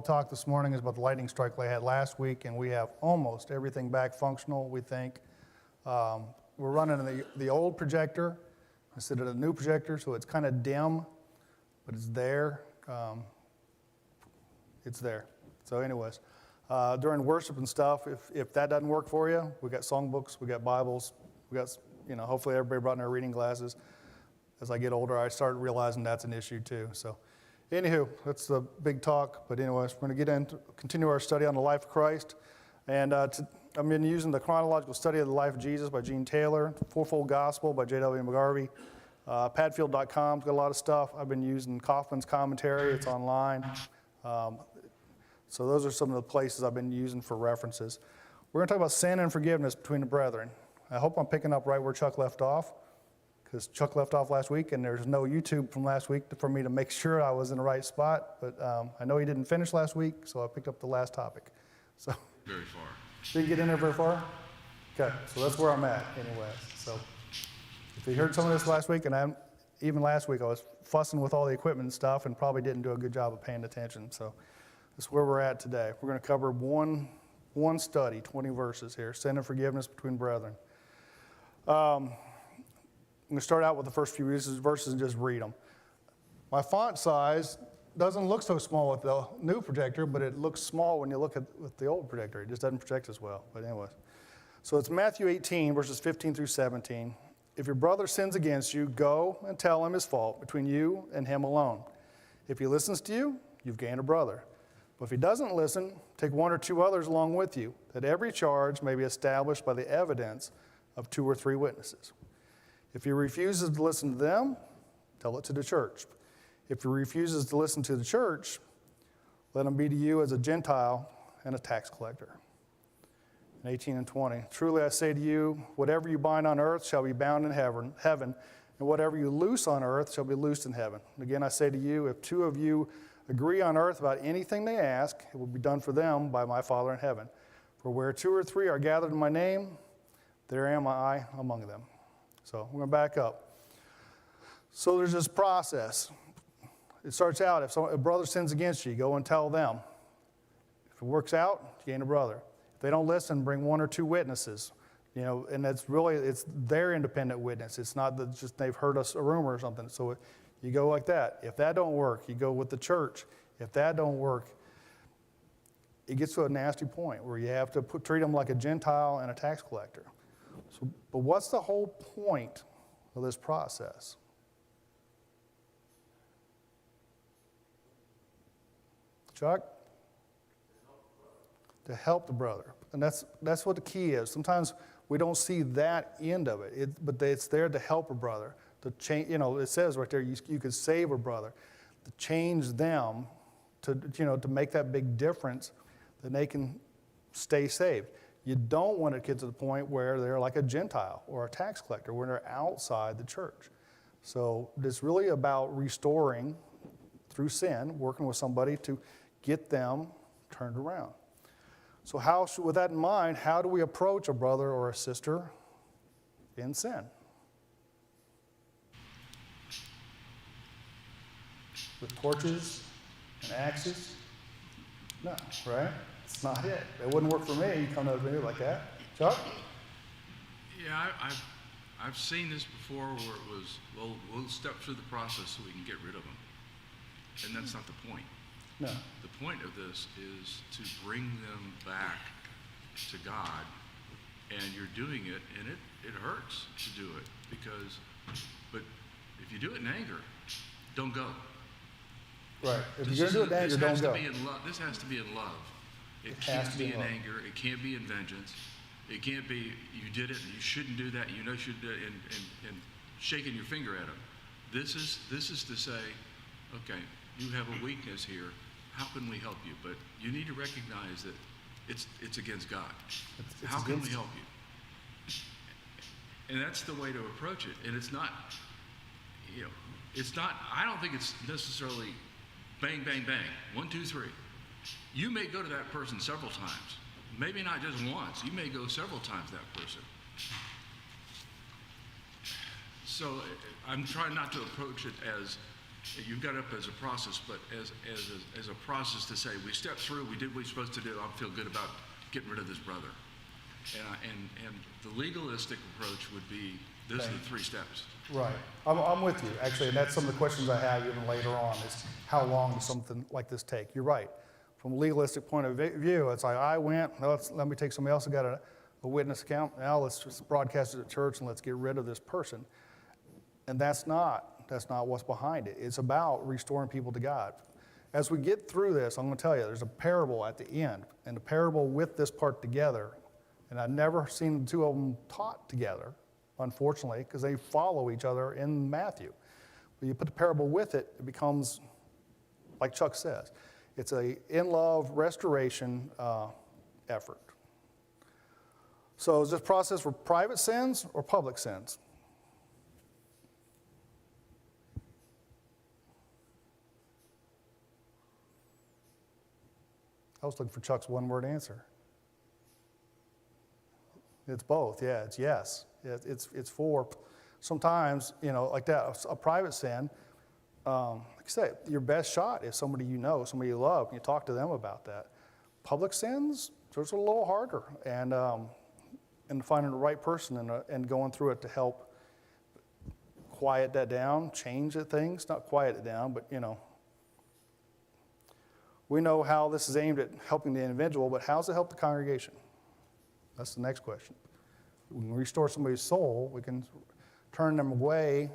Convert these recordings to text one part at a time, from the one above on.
the talk this morning is about the lightning strike I had last week, and we have almost everything back functional, we think. We're running the old projector instead of the new projector, so it's kind of dim, but it's there. It's there. So anyways, during worship and stuff, if that doesn't work for you, we got songbooks, we got Bibles, we got, hopefully everybody brought in their reading glasses. As I get older, I start realizing that's an issue too. So anywho, that's the big talk. But anyways, we're going to continue our study on the life of Christ. And I've been using the Chronological Study of the Life of Jesus by Gene Taylor, Fourfold Gospel by J.W. McGarvey, Padfield.com's got a lot of stuff. I've been using Kaufman's commentary. It's online. So those are some of the places I've been using for references. We're going to talk about sin and forgiveness between the brethren. I hope I'm picking up right where Chuck left off, because Chuck left off last week, and there's no YouTube from last week for me to make sure I was in the right spot. But I know he didn't finish last week, so I picked up the last topic. So very far. Didn't get in there very far? Okay, so that's where I'm at anyway. So if you heard some of this last week, and even last week I was fussing with all the equipment and stuff and probably didn't do a good job of paying attention. So that's where we're at today. We're going to cover one study, 20 verses here, sin and forgiveness between brethren. I'm going to start out with the first few verses and just read them. My font size doesn't look so small with the new projector, but it looks small when you look at with the old projector. It just doesn't project as well. But anyways, so it's Matthew 18, verses 15 through 17. If your brother sins against you, go and tell him his fault between you and him alone. If he listens to you, you've gained a brother. But if he doesn't listen, take one or two others along with you, that every charge may be established by the evidence of 2 or 3 witnesses. If he refuses to listen to them, tell it to the church. If he refuses to listen to the church, let him be to you as a Gentile and a tax collector. And 18 and 20, truly I say to you, whatever you bind on earth shall be bound in heaven, and whatever you loose on earth shall be loosed in heaven. And again I say to you, if 2 of you agree on earth about anything they ask, it will be done for them by my Father in heaven. For where 2 or 3 are gathered in my name, there am I among them. So we're going to back up. So there's this process. It starts out, if a brother sins against you, go and tell them. If it works out, you gain a brother. If they don't listen, bring 1 or 2 witnesses. And it's their independent witness. It's not that just they've heard a rumor or something. So you go like that. If that don't work, you go with the church. If that don't work, it gets to a nasty point where you have to treat them like a Gentile and a tax collector. But what's the whole point of this process? Chuck? To help the brother. And that's what the key is. Sometimes we don't see that end of it, but it's there to help a brother. To change, it says right there, you could save a brother. To change them, to make that big difference, then they can stay saved. You don't want to get to the point where they're like a Gentile or a tax collector, where they're outside the church. So it's really about restoring through sin, working with somebody to get them turned around. So with that in mind, how do we approach a brother or a sister in sin? With torches and axes? No, right? It's not it. It wouldn't work for me. You come to me like that. Chuck? Yeah, I've seen this before where it was, well, we'll step through the process so we can get rid of them. And that's not the point. No. The point of this is to bring them back to God. And you're doing it, and it hurts to do it but if you do it in anger, don't go. Right. If you're going to do it in anger, don't go. This has to be in love. It can't be in anger. It can't be in vengeance. It can't be, you did it, and you shouldn't do that, you should do it, and shaking your finger at them. This is to say, okay, you have a weakness here. How can we help you? But you need to recognize that it's against God. How can we help you? And that's the way to approach it. And it's not, I don't think it's necessarily bang, bang, bang, 1, 2, 3. You may go to that person several times. Maybe not just once. You may go several times to that person. So I'm trying not to approach it as you've got it up as a process, but as a process to say, we stepped through, we did what we were supposed to do, I feel good about getting rid of this brother. And the legalistic approach would be, this are the 3 steps. Right. I'm with you, actually, and that's some of the questions I have even later on is how long does something like this take? You're right. From a legalistic point of view, it's like, I went, let me take somebody else who got a witness account, now let's just broadcast it at church and let's get rid of this person. And that's not what's behind it. It's about restoring people to God. As we get through this, I'm going to tell you, there's a parable at the end, and the parable with this part together, and I've never seen the 2 of them taught together, unfortunately, because they follow each other in Matthew. But you put the parable with it, it becomes, like Chuck says, it's a in-love restoration effort. So is this process for private sins or public sins? I was looking for Chuck's one-word answer. It's both, yeah, it's yes. It's for, sometimes, like that, a private sin, like I say, your best shot is somebody you know, somebody you love, and you talk to them about that. Public sins, it's a little harder, and finding the right person and going through it to help quiet that down, change the things, not quiet it down, but we know how this is aimed at helping the individual, but how does it help the congregation? That's the next question. When we restore somebody's soul, we can turn them away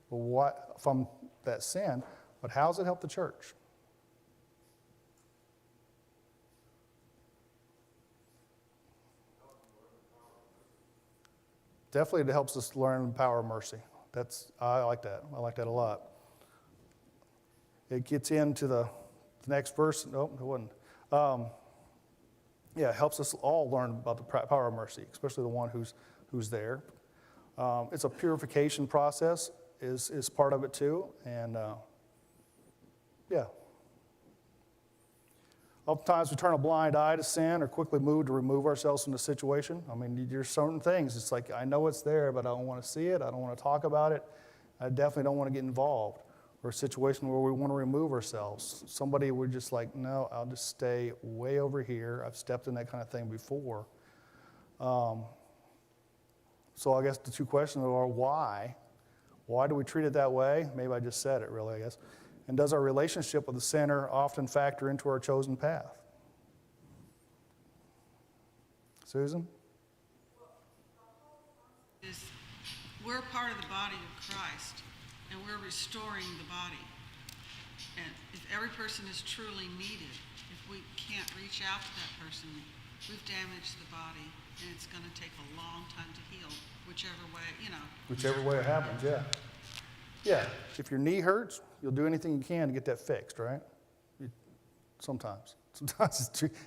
from that sin, but how does it help the church? Definitely it helps us learn the power of mercy. I like that. I like that a lot. It gets into the next verse. Nope, it wasn't. It helps us all learn about the power of mercy, especially the one who's there. It's a purification process is part of it too, and Oftentimes we turn a blind eye to sin or quickly move to remove ourselves from the situation. I mean, there's certain things. It's like, I know it's there, but I don't want to see it. I don't want to talk about it. I definitely don't want to get involved. Or a situation where we want to remove ourselves. Somebody we're just like, no, I'll just stay way over here. I've stepped in that kind of thing before. So I guess the 2 questions are why? Why do we treat it that way? Maybe I just said it really, I guess. And does our relationship with the sinner often factor into our chosen path? Susan? We're part of the body of Christ, and we're restoring the body. And if every person is truly needed, if we can't reach out to that person, we've damaged the body, and it's going to take a long time to heal, whichever way, Whichever way it happens, yeah. Yeah, if your knee hurts, you'll do anything you can to get that fixed, right? Sometimes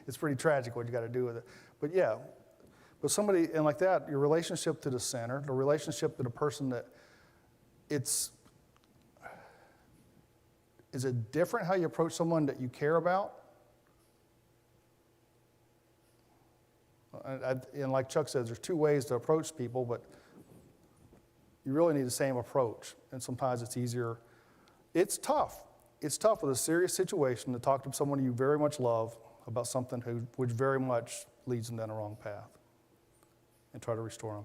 it's pretty tragic what you got to do with it. But yeah, but somebody, and like that, your relationship to the sinner, the relationship to the person that is it different how you approach someone that you care about? And like Chuck says, there's 2 ways to approach people, but you really need the same approach. And sometimes it's easier. It's tough. It's tough with a serious situation to talk to someone you very much love about something which very much leads them down the wrong path and try to restore them.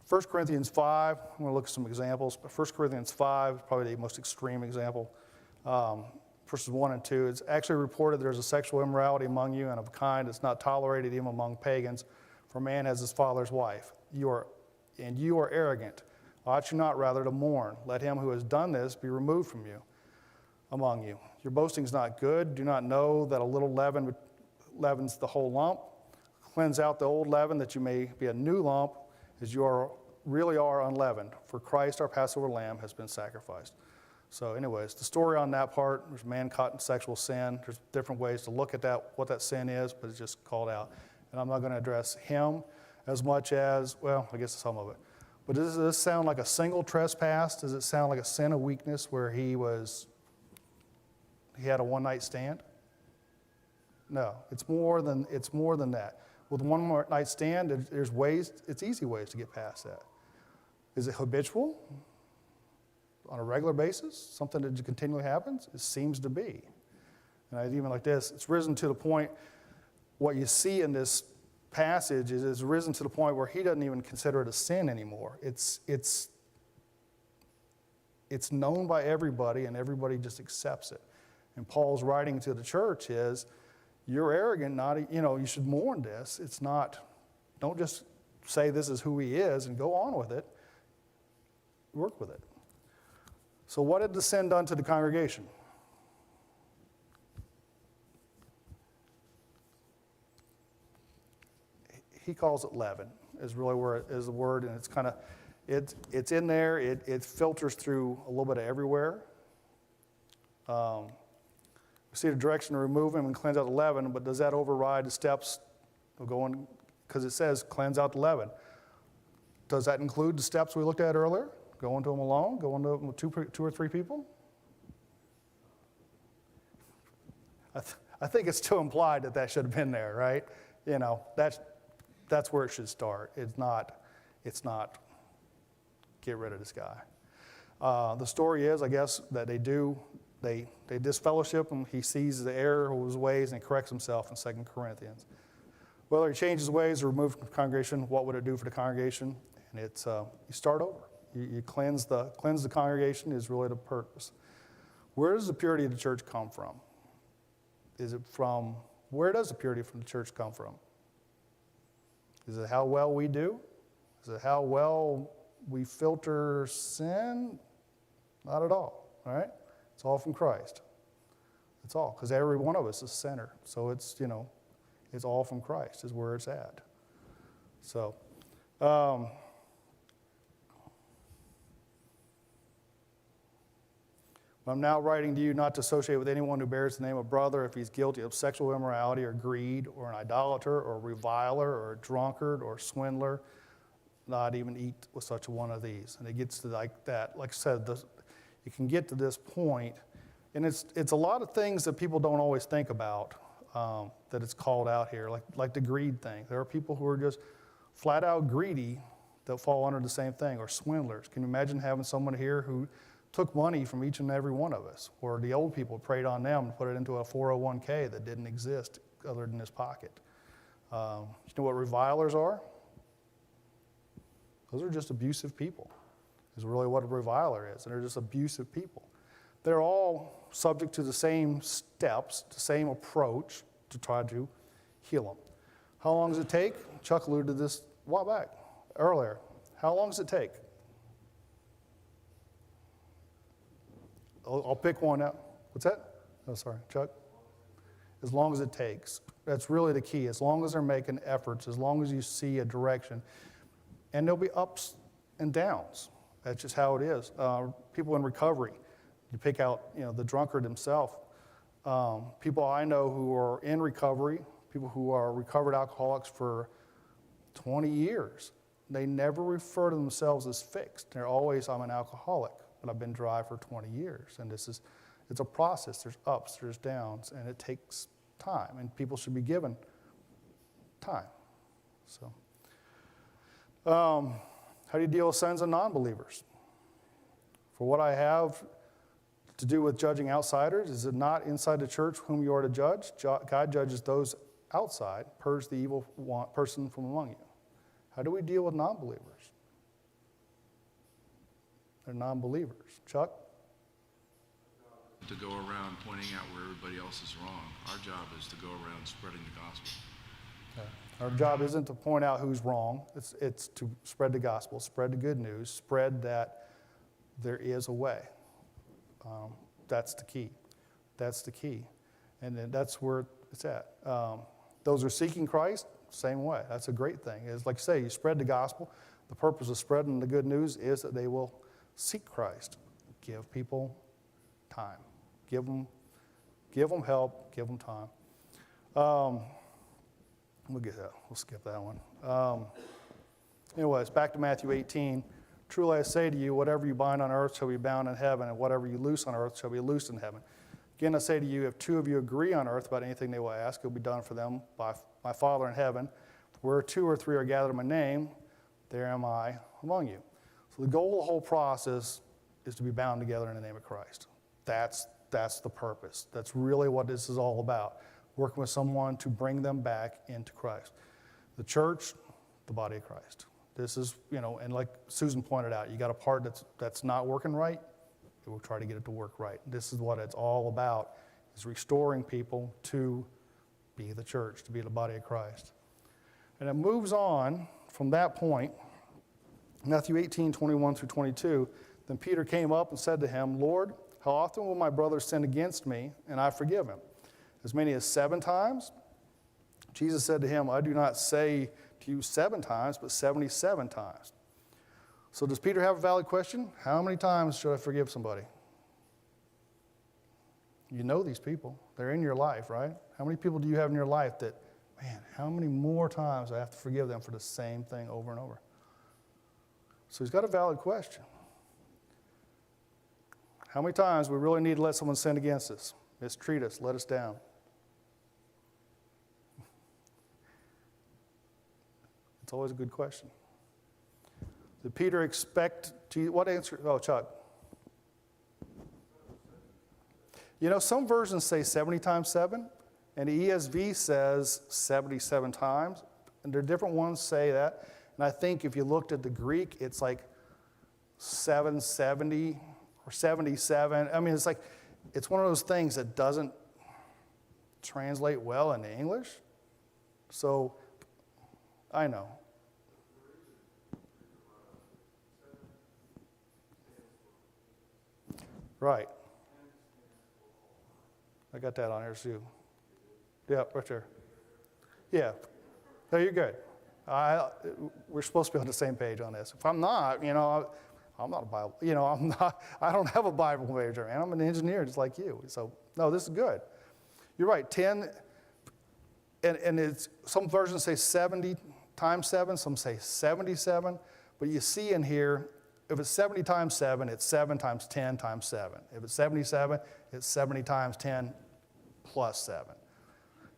1 Corinthians 5, I'm going to look at some examples, but 1 Corinthians 5 is probably the most extreme example. Verses 1 and 2, it's actually reported there's a sexual immorality among you and of a kind that's not tolerated even among pagans, for man has his father's wife. You are arrogant. Ought you not rather to mourn? Let him who has done this be removed from you, among you. Your boasting is not good. Do not know that a little leaven leavens the whole lump? Cleanse out the old leaven that you may be a new lump, as you really are unleavened. For Christ, our Passover lamb, has been sacrificed. So anyways, the story on that part, there's a man caught in sexual sin. There's different ways to look at that, what that sin is, but it's just called out. And I'm not going to address him as much as, well, I guess some of it. But does this sound like a single trespass? Does it sound like a sin of weakness where he had a one-night stand? No, it's more than that. With one night stand, it's easy ways to get past that. Is it habitual? on a regular basis, something that continually happens? It seems to be. And I even like this, it's risen to the point, what you see in this passage is it's risen to the point where he doesn't even consider it a sin anymore. It's known by everybody, and everybody just accepts it. And Paul's writing to the church is, you're arrogant, you should mourn this. It's not, don't just say this is who he is and go on with it. Work with it. So what had the sin done to the congregation? He calls it leaven, is really where it is the word, and it's kind of, it's in there, it filters through a little bit of everywhere. We see the direction to remove him and cleanse out the leaven, but does that override the steps of going, because it says cleanse out the leaven. Does that include the steps we looked at earlier? Going to them alone? Going to them with two or three people? I think it's still implied that should have been there, right? That's where it should start. It's not get rid of this guy. The story is, I guess, that they disfellowship him. He sees the error of his ways and he corrects himself in 2 Corinthians. Whether he changes his ways or removes from the congregation, what would it do for the congregation? And it's you start over. You cleanse the congregation is really the purpose. Where does the purity of the church come from? Where does the purity from the church come from? Is it how well we do? Is it how well we filter sin? Not at all, right? It's all from Christ. It's all, because every one of us is a sinner. So it's all from Christ is where it's at. So, I'm now writing to you not to associate with anyone who bears the name of brother if he's guilty of sexual immorality or greed or an idolater or a reviler or a drunkard or a swindler, not even eat with such a one of these. And it gets to like that. Like I said, you can get to this point, and it's a lot of things that people don't always think about that it's called out here, like the greed thing. There are people who are just flat out greedy that fall under the same thing, or swindlers. Can you imagine having someone here who took money from each and every one of us, or the old people preyed on them and put it into a 401k that didn't exist other than his pocket? You know what revilers are? Those are just abusive people, is really what a reviler is, and they're just abusive people. They're all subject to the same steps, the same approach to try to heal them. How long does it take? Chuck alluded to this a while back, earlier. How long does it take? I'll pick one out. What's that? Oh, sorry, Chuck? As long as it takes. That's really the key. As long as they're making efforts, as long as you see a direction. And there'll be ups and downs. That's just how it is. People in recovery, you pick out, the drunkard himself. People I know who are in recovery, people who are recovered alcoholics for 20 years, they never refer to themselves as fixed. They're always, I'm an alcoholic, but I've been dry for 20 years. And it's a process. There's ups, there's downs, and it takes time. And people should be given time. So, how do you deal with sins of non-believers? For what I have to do with judging outsiders, is it not inside the church whom you are to judge? God judges those outside, purge the evil person from among you. How do we deal with non-believers? They're non-believers. Chuck? To go around pointing out where everybody else is wrong. Our job is to go around spreading the gospel. Okay. Our job isn't to point out who's wrong. It's to spread the gospel, spread the good news, spread that there is a way. That's the key. That's the key. And then that's where it's at. Those who are seeking Christ, same way. That's a great thing. It's like you say, you spread the gospel. The purpose of spreading the good news is that they will seek Christ. Give people time. Give them help. Give them time. We'll skip that one. Anyways, back to Matthew 18. Truly I say to you, whatever you bind on earth shall be bound in heaven, and whatever you loose on earth shall be loosed in heaven. Again, I say to you, if two of you agree on earth about anything they will ask, it will be done for them by my Father in heaven. Where two or three are gathered in my name, there am I among you. So the goal of the whole process is to be bound together in the name of Christ. That's the purpose. That's really what this is all about, working with someone to bring them back into Christ. The church, the body of Christ. This is, and like Susan pointed out, you got a part that's not working right, we'll try to get it to work right. This is what it's all about, is restoring people to be the church, to be the body of Christ. And it moves on from that point, Matthew 18, 21 through 22, then Peter came up and said to him, Lord, how often will my brother sin against me, and I forgive him? As many as 7 times? Jesus said to him, I do not say to you 7 times, but 77 times. So does Peter have a valid question? How many times should I forgive somebody? You know these people. They're in your life, right? How many people do you have in your life that, man, how many more times do I have to forgive them for the same thing over and over? So he's got a valid question. How many times we really need to let someone sin against us, mistreat us, let us down? It's always a good question. Did Peter expect to, what answer? Oh, Chuck. Some versions say 70 times 7, and the ESV says 77 times, and there are different ones say that. And I think if you looked at the Greek, it's like 770 or 77. I mean, it's one of those things that doesn't translate well into English. So, I know. Right. I got that on here too. Yeah, right there. Yeah. No, you're good. We're supposed to be on the same page on this. If I'm not, I'm not a Bible. I don't have a Bible major, and I'm an engineer just like you. So, no, this is good. You're right. 10, and it's some versions say 70 times 7. Some say 77. But you see in here, if it's 70 times 7, it's 7 times 10 times 7. If it's 77, it's 70 times 10 plus 7.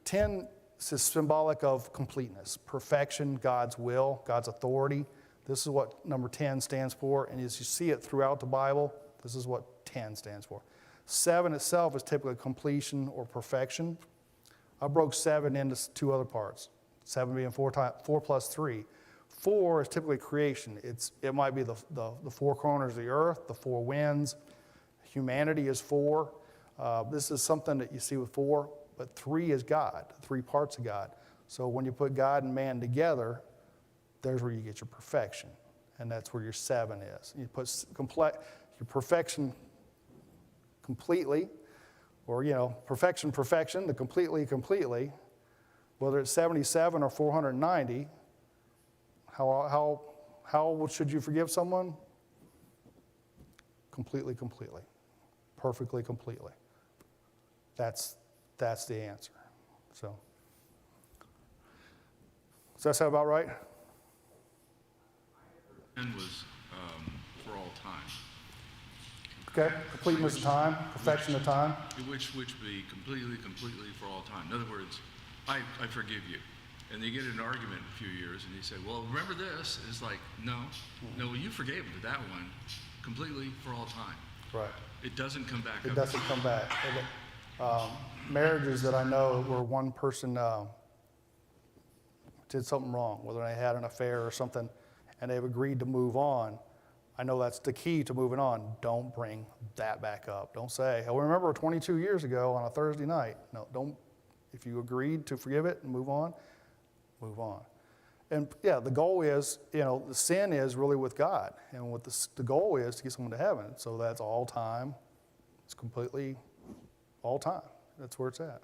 10 is symbolic of completeness, perfection, God's will, God's authority. This is what number 10 stands for. And as you see it throughout the Bible, this is what 10 stands for. 7 itself is typically completion or perfection. I broke 7 into 2 other parts. 7 being 4 plus 3. 4 is typically creation. It might be the 4 corners of the earth, the 4 winds. Humanity is 4. This is something that you see with 4, but 3 is God, 3 parts of God. So when you put God and man together, there's where you get your perfection, and that's where your 7 is. You put your perfection completely, or perfection, the completely, whether it's 77 or 490. How should you forgive someone? Completely. Perfectly, completely. That's the answer. So, does that sound about right? And was for all time. Okay, completeness of time, perfection of time. Which be completely for all time. In other words, I forgive you. And they get in an argument in a few years, and they say, well, remember this? It's like, no, you forgave him to that one completely for all time. Right. It doesn't come back. It doesn't come back. Marriages that I know where one person did something wrong, whether they had an affair or something, and they've agreed to move on, I know that's the key to moving on. Don't bring that back up. Don't say, oh, remember 22 years ago on a Thursday night. No, don't. If you agreed to forgive it and move on, move on. And yeah, the goal is, the sin is really with God. And what the goal is to get someone to heaven. So that's all time. It's completely all time. That's where it's at.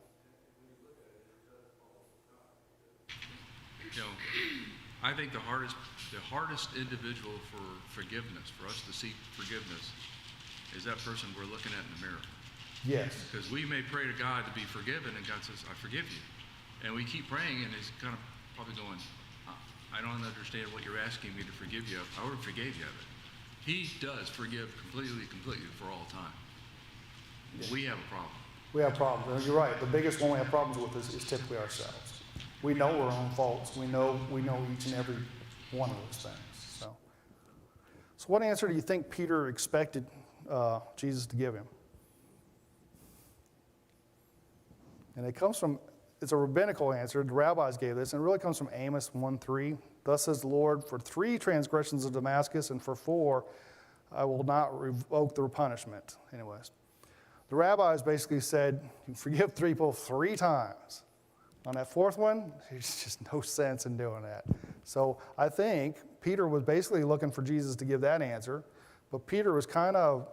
I think the hardest individual for forgiveness, for us to seek forgiveness, is that person we're looking at in the mirror. Yes. Because we may pray to God to be forgiven, and God says, I forgive you. And we keep praying, and he's kind of probably going, I don't understand what you're asking me to forgive you of. I already forgave you of it. He does forgive completely for all time. Yeah. We have a problem. We have problems. And you're right. The biggest one we have problems with is typically ourselves. We know our own faults. We know each and every one of those things. So what answer do you think Peter expected Jesus to give him. And it comes from, it's a rabbinical answer. The rabbis gave this, and it really comes from Amos 1:3. Thus says the Lord, for 3 transgressions of Damascus, and for 4, I will not revoke the punishment. Anyways, the rabbis basically said, you forgive people 3 times. On that 4th one, there's just no sense in doing that. So I think Peter was basically looking for Jesus to give that answer, but Peter was kind of,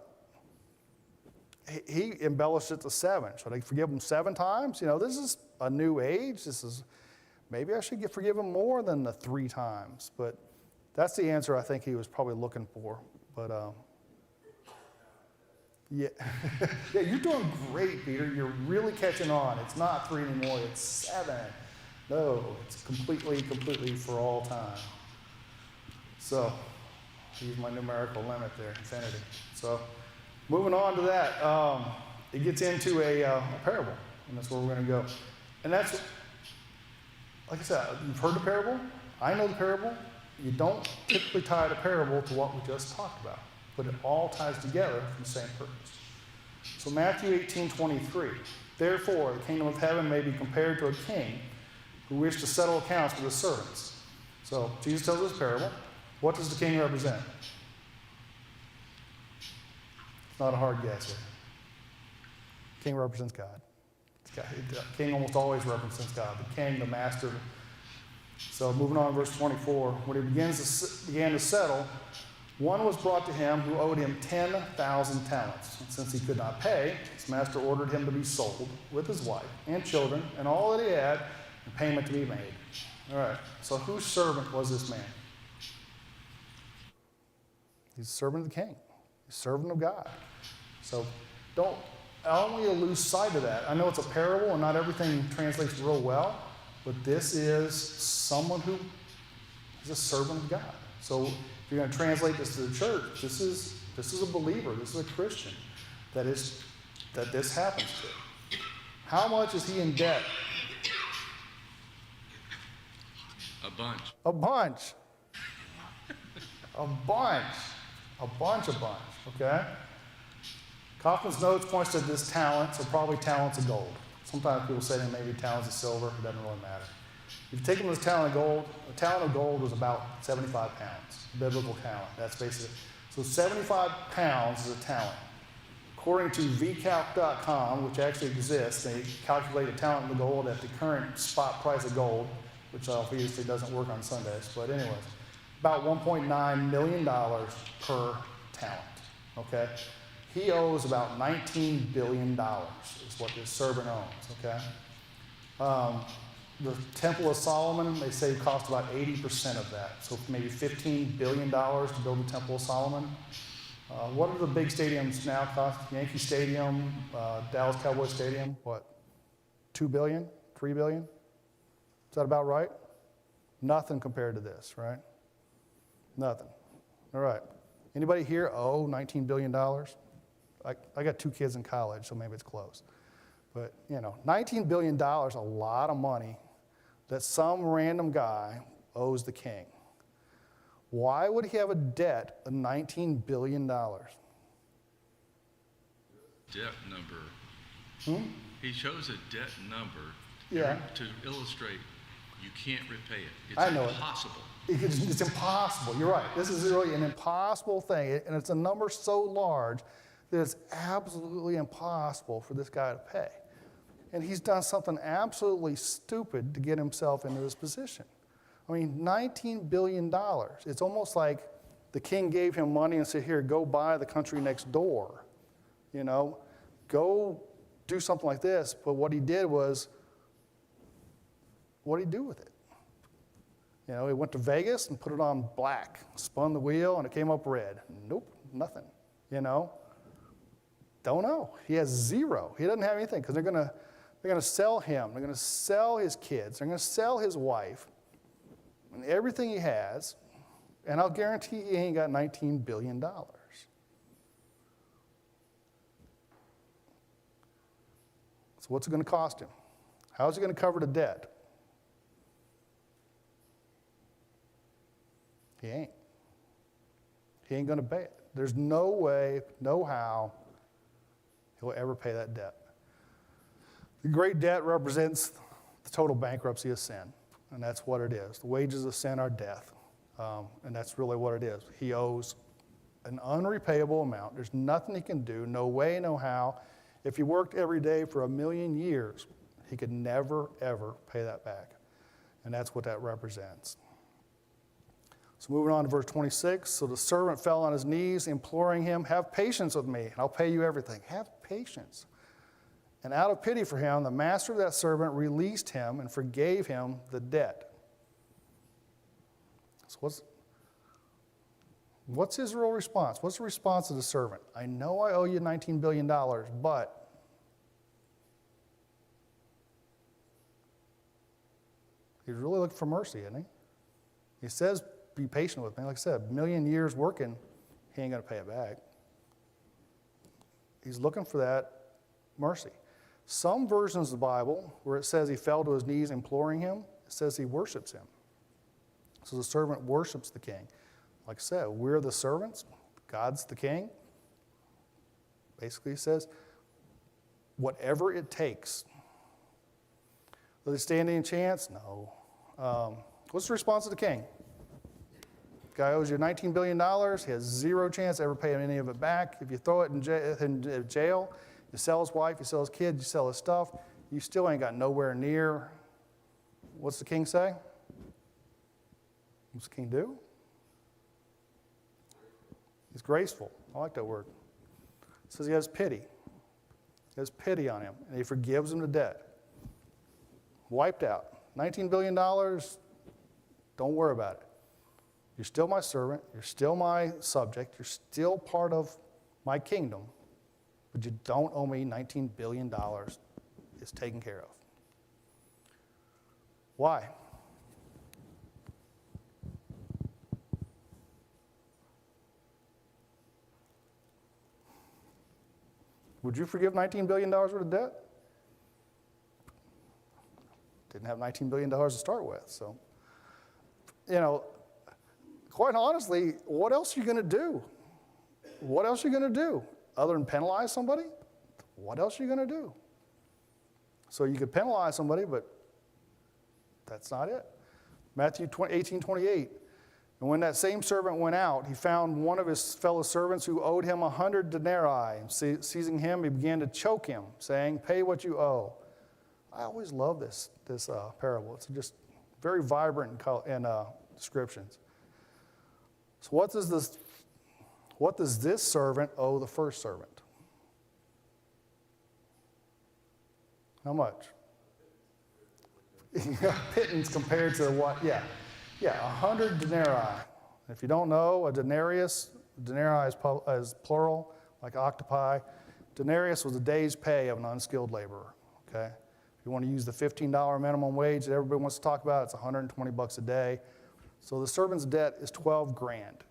he embellished it to 7. Should I forgive him 7 times? You know, this is a new age. Maybe I should forgive him more than the 3 times. But that's the answer I think he was probably looking for. But yeah, yeah, you're doing great, Peter. You're really catching on. It's not 3 anymore. It's 7. No, it's completely for all time. So, use my numerical limit there, infinity. So, moving on to that, it gets into a parable, and that's where we're going to go. And that's, like I said, you've heard the parable. I know the parable. You don't typically tie the parable to what we just talked about, but it all ties together for the same purpose. So Matthew 18:23, therefore the kingdom of heaven may be compared to a king who wished to settle accounts with his servants. So Jesus tells this parable. What does the king represent? It's not a hard guess here. King represents God. The king almost always represents God. The king, the master. So moving on, verse 24. When he began to settle, one was brought to him who owed him 10,000 talents. And since he could not pay, his master ordered him to be sold with his wife and children and all that he had, and payment to be made. All right. So whose servant was this man? He's a servant of the king. He's a servant of God. So I don't want you to lose sight of that. I know it's a parable and not everything translates real well, but this is someone who is a servant of God. So if you're going to translate this to the church, this is a believer, this is a Christian that this happens to. How much is he in debt? A bunch. A bunch. A bunch, okay? Kaufman's notes points to this talents, or probably talents of gold. Sometimes people say that maybe talents of silver, it doesn't really matter. If you take them as a talent of gold was about 75 pounds, biblical talent. That's basically, so 75 pounds is a talent. According to vcalc.com, which actually exists, they calculate a talent of gold at the current spot price of gold, which obviously doesn't work on Sundays, but anyways, about $1.9 million per talent, okay? He owes about $19 billion is what this servant owns, okay? The Temple of Solomon, they say cost about 80% of that. So maybe $15 billion to build the Temple of Solomon. What do the big stadiums now cost? Yankee Stadium, Dallas Cowboys Stadium, what? $2 billion? $3 billion? Is that about right? Nothing compared to this, right? Nothing. All right. Anybody here owe $19 billion? I got 2 kids in college, so maybe it's close. But, you know, $19 billion, a lot of money that some random guy owes the king. Why would he have a debt of $19 billion? Debt number. He chose a debt number to illustrate you can't repay it. It's I know impossible. It's impossible. You're right. This is really an impossible thing, and it's a number so large that it's absolutely impossible for this guy to pay. And he's done something absolutely stupid to get himself into this position. I mean, $19 billion. It's almost like the king gave him money and said, here, go buy the country next door. You know, go do something like this. But what he did was, what did he do with it? You know, he went to Vegas and put it on black, spun the wheel, and it came up red. Nope, nothing. You know, don't know. He has 0. He doesn't have anything because they're going to sell him. They're going to sell his kids. They're going to sell his wife and everything he has, and I'll guarantee he ain't got $19 billion. So what's it going to cost him? How's he going to cover the debt? He ain't. He ain't going to pay it. There's no way, no how he'll ever pay that debt. The great debt represents the total bankruptcy of sin, and that's what it is. The wages of sin are death, and that's really what it is. He owes an unrepayable amount. There's nothing he can do, no way, no how. If he worked every day for 1,000,000 years, he could never, ever pay that back, and that's what that represents. So moving on to verse 26. So the servant fell on his knees, imploring him, "Have patience with me, and I'll pay you everything." Have patience. And out of pity for him, the master of that servant released him and forgave him the debt. So what's his real response? What's the response of the servant? I know I owe you $19 billion, but he's really looking for mercy, isn't he? He says, be patient with me. Like I said, 1,000,000 years working, he ain't going to pay it back. He's looking for that mercy. Some versions of the Bible, where it says he fell to his knees imploring him, it says he worships him. So the servant worships the king. Like I said, we're the servants. God's the king. Basically, he says, whatever it takes. Will they stand any chance? No. What's the response of the king? Guy owes you $19 billion. He has zero chance of ever paying any of it back. If you throw it in jail, you sell his wife, you sell his kids, you sell his stuff, you still ain't got nowhere near. What's the king say? What's the king do? He's graceful. I like that word. It says he has pity. He has pity on him, and he forgives him the debt. Wiped out. $19 billion, don't worry about it. You're still my servant. You're still my subject. You're still part of my kingdom, but you don't owe me $19 billion. It's taken care of. Why? Would you forgive $19 billion worth of debt? Didn't have $19 billion to start with. So, quite honestly, what else are you going to do? What else are you going to do? Other than penalize somebody? What else are you going to do? So you could penalize somebody, but that's not it. Matthew 18:28. And when that same servant went out, he found one of his fellow servants who owed him 100 denarii. And seizing him, he began to choke him, saying, "Pay what you owe." I always love this parable. It's just very vibrant in descriptions. So what does this servant owe the first servant? How much? Pittance compared to what? Yeah, 100 denarii. If you don't know, a denarius, denarii is plural, like octopi. Denarius was a day's pay of an unskilled laborer, okay? If you want to use the $15 minimum wage that everybody wants to talk about, it's $120 a day. So the servant's debt is $12,000.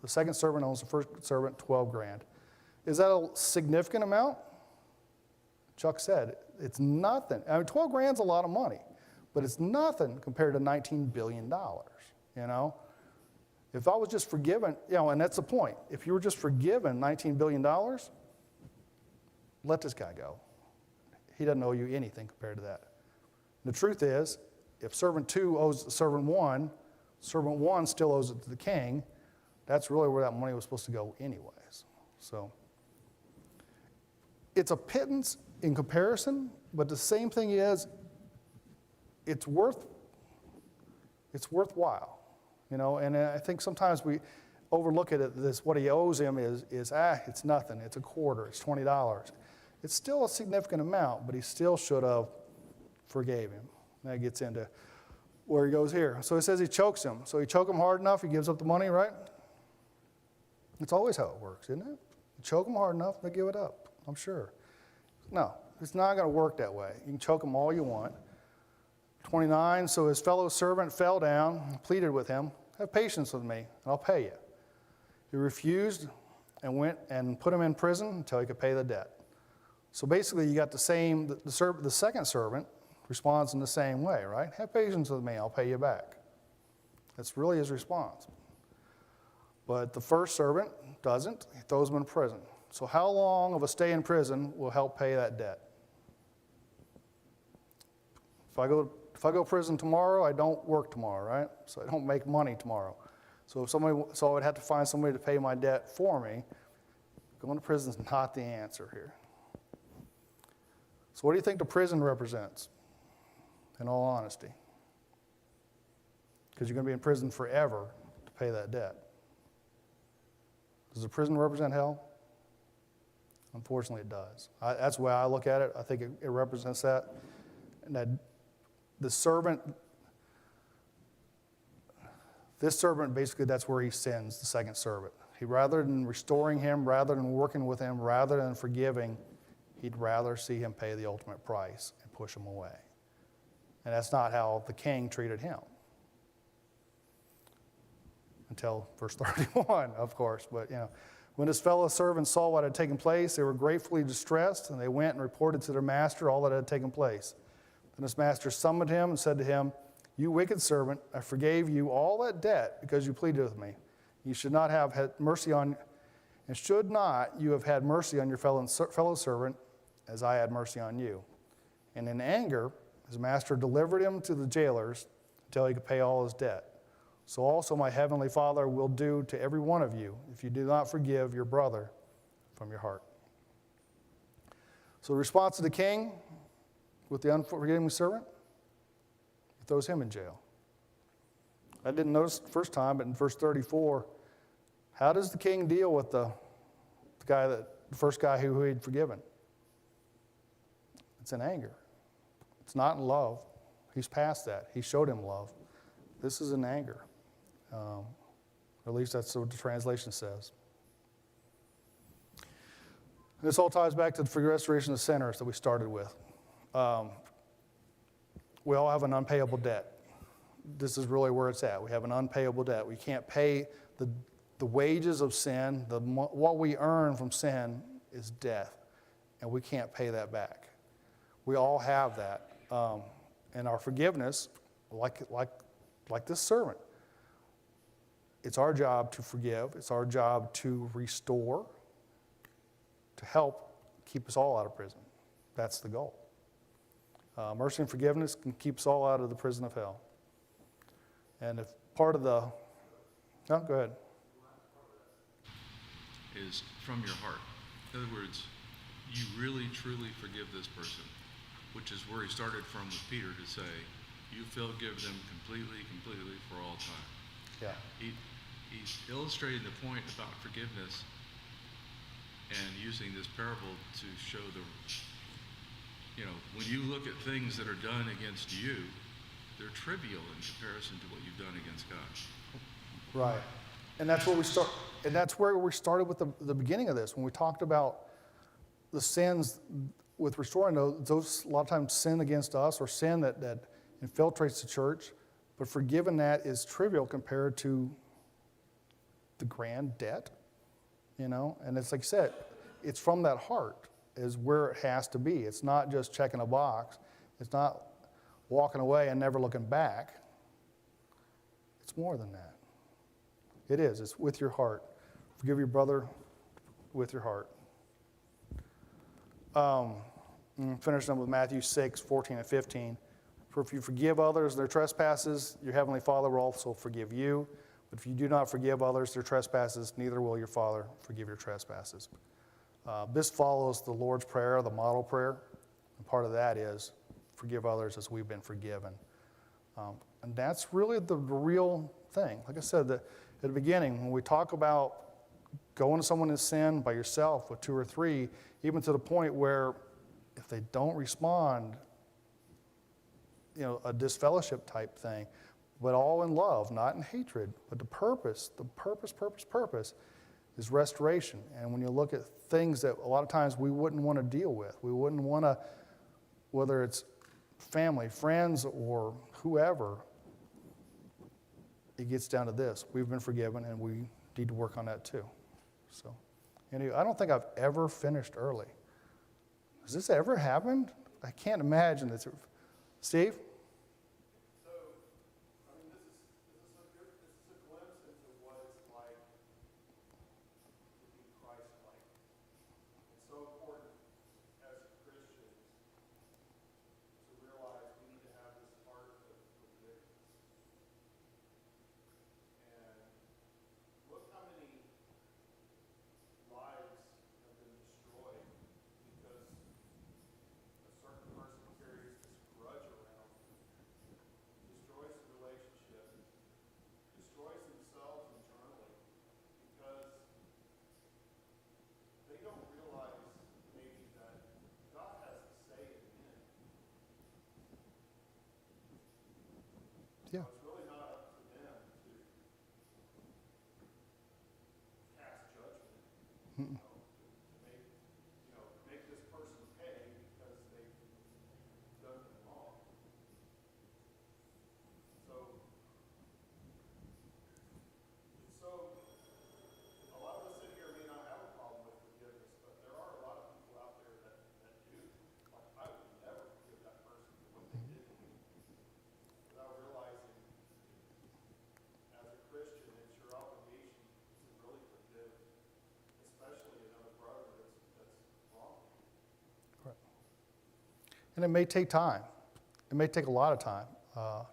The second servant owes the first servant $12,000. Is that a significant amount? Chuck said, it's nothing. I mean, $12,000 is a lot of money, but it's nothing compared to $19 billion, If I was just forgiven, and that's the point. If you were just forgiven $19 billion, let this guy go. He doesn't owe you anything compared to that. The truth is, if servant 2 owes servant 1 still owes it to the king. That's really where that money was supposed to go anyways. So it's a pittance in comparison, but the same thing is it's worthwhile. And I think sometimes we overlook it at this, what he owes him is it's nothing. It's a quarter. It's $20. It's still a significant amount, but he still should have forgave him. That gets into where he goes here. So it says he chokes him. So he choke him hard enough, he gives up the money, right? It's always how it works, isn't it? You choke them hard enough, they give it up, I'm sure. No, it's not going to work that way. You can choke them all you want. 29, so his fellow servant fell down and pleaded with him, "Have patience with me, and I'll pay you." He refused and went and put him in prison until he could pay the debt. So basically, you got the second servant responds in the same way, right? "Have patience with me, I'll pay you back." That's really his response. But the first servant doesn't. He throws him in prison. So how long of a stay in prison will help pay that debt? If I go to prison tomorrow, I don't work tomorrow, right? So I don't make money tomorrow. So I would have to find somebody to pay my debt for me. Going to prison is not the answer here. So what do you think the prison represents, in all honesty? Because you're going to be in prison forever to pay that debt. Does the prison represent hell? Unfortunately, it does. That's the way I look at it. I think it represents that. And that this servant, basically, that's where he sins, the second servant. Rather than restoring him, rather than working with him, rather than forgiving, he'd rather see him pay the ultimate price and push him away. And that's not how the king treated him. Until verse 31, of course. But, when his fellow servants saw what had taken place, they were gratefully distressed, and they went and reported to their master all that had taken place. Then his master summoned him and said to him, "You wicked servant, I forgave you all that debt because you pleaded with me. You should not have had mercy on, and should not you have had mercy on your fellow servant, as I had mercy on you." And in anger, his master delivered him to the jailers until he could pay all his debt. So also my heavenly Father will do to every one of you if you do not forgive your brother from your heart. So the response of the king with the unforgiving servant, he throws him in jail. I didn't notice the first time, but in verse 34, how does the king deal with the first guy who he'd forgiven? It's in anger. It's not in love. He's past that. He showed him love. This is in anger. At least that's what the translation says. And this all ties back to the restoration of sinners that we started with. We all have an unpayable debt. This is really where it's at. We have an unpayable debt. We can't pay the wages of sin. What we earn from sin is death, and we can't pay that back. We all have that. And our forgiveness, like this servant, it's our job to forgive. It's our job to restore, to help keep us all out of prison. That's the goal. Mercy and forgiveness can keep us all out of the prison of hell. And if part of the... No, go ahead. Is from your heart. In other words, you really, truly forgive this person, which is where he started from with Peter to say, you forgive them completely for all time. Yeah. He's illustrating the point about forgiveness and using this parable to show when you look at things that are done against you, they're trivial in comparison to what you've done against God. Right. And that's where we start. And that's where we started with the beginning of this, when we talked about the sins with restoring those a lot of times sin against us or sin that infiltrates the church, but forgiving that is trivial compared to the grand debt, And it's like I said, it's from that heart is where it has to be. It's not just checking a box. It's not walking away and never looking back. It's more than that. It is. It's with your heart. Forgive your brother with your heart. Finishing up with Matthew 6, 14 and 15. For if you forgive others their trespasses, your heavenly Father will also forgive you. But if you do not forgive others their trespasses, neither will your Father forgive your trespasses. This follows the Lord's Prayer, the model prayer. And part of that is forgive others as we've been forgiven. And that's really the real thing. Like I said, at the beginning, when we talk about going to someone in sin by yourself with two or three, even to the point where if they don't respond, a disfellowship type thing, but all in love, not in hatred. But the purpose is restoration. And when you look at things that a lot of times we wouldn't want to deal with, we wouldn't want to, whether it's family, friends, or whoever, it gets down to this. We've been forgiven, and we need to work on that too. So, anyway, I don't think I've ever finished early. Has this ever happened? I can't imagine this. Steve? So, I mean, this is a glimpse into what it's like Yeah. It's really not up to them to cast judgment, make this person pay because they've done them wrong. So, a lot of us in here may not have a problem with forgiveness, but there are a lot of people out there that do. Like, I would never forgive that person for what they did to me without realizing, as a Christian, it's your obligation to really forgive, especially another brother that's wrong. And it may take time. It may take a lot of time.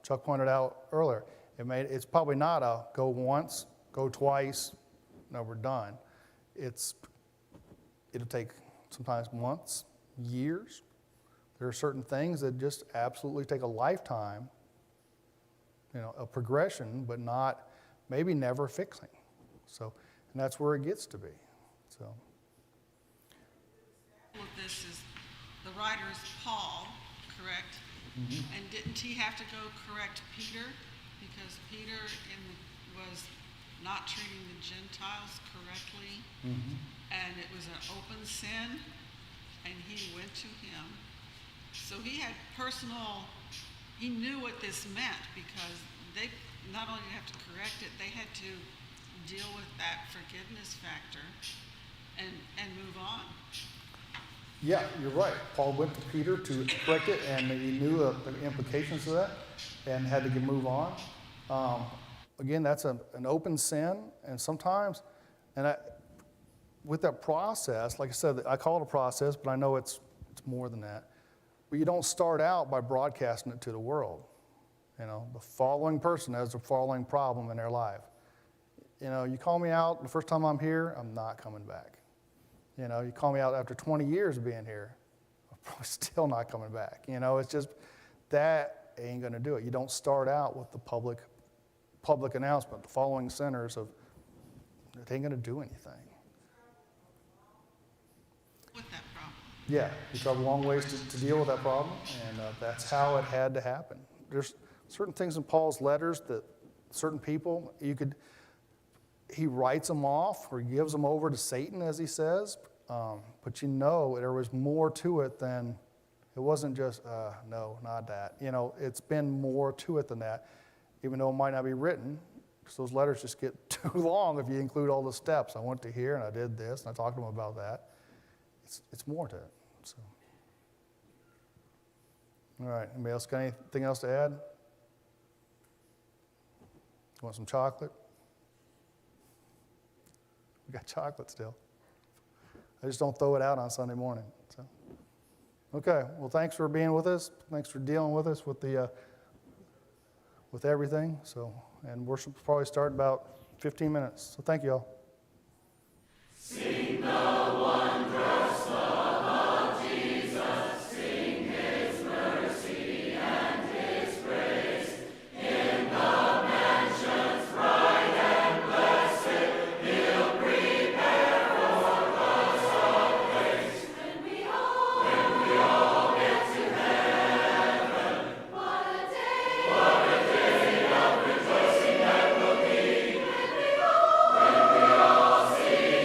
Chuck pointed out earlier, it's probably not a go once, go twice, no, we're done. It'll take sometimes months, years. There are certain things that just absolutely take a lifetime, a progression, but not, maybe never fixing. So, and that's where it gets to be. So. With this is, the writer is Paul, correct? Mm-hmm. And didn't he have to go correct Peter? Because Peter was not treating the Gentiles correctly, Mm-hmm. and it was an open sin, and he went to him. So he had he knew what this meant, because they not only have to correct it, they had to deal with that forgiveness factor and move on. Yeah, you're right. Paul went to Peter to correct it, and he knew the implications of that and had to move on. Again, that's an open sin, and sometimes, with that process, like I said, I call it a process, but I know it's more than that. But you don't start out by broadcasting it to the world. The following person has a following problem in their life. You call me out the first time I'm here, I'm not coming back. You call me out after 20 years of being here, I'm probably still not coming back. It's just, that ain't gonna do it. You don't start out with the public announcement, the following sinners of, it ain't gonna do anything. With that problem. Yeah, you travel long ways to deal with that problem, and that's how it had to happen. There's certain things in Paul's letters that certain people, he writes them off or gives them over to Satan, as he says, but there was more to it than, it wasn't just, no, not that. It's been more to it than that, even though it might not be written, because those letters just get too long if you include all the steps. I went to here, and I did this, and I talked to him about that. It's more to it. So. All right, anybody else got anything else to add? You want some chocolate? We got chocolate still. I just don't throw it out on Sunday morning. So, okay. Well, thanks for being with us. Thanks for dealing with us with with everything. So, and worship will probably start in about 15 minutes. So, thank you all.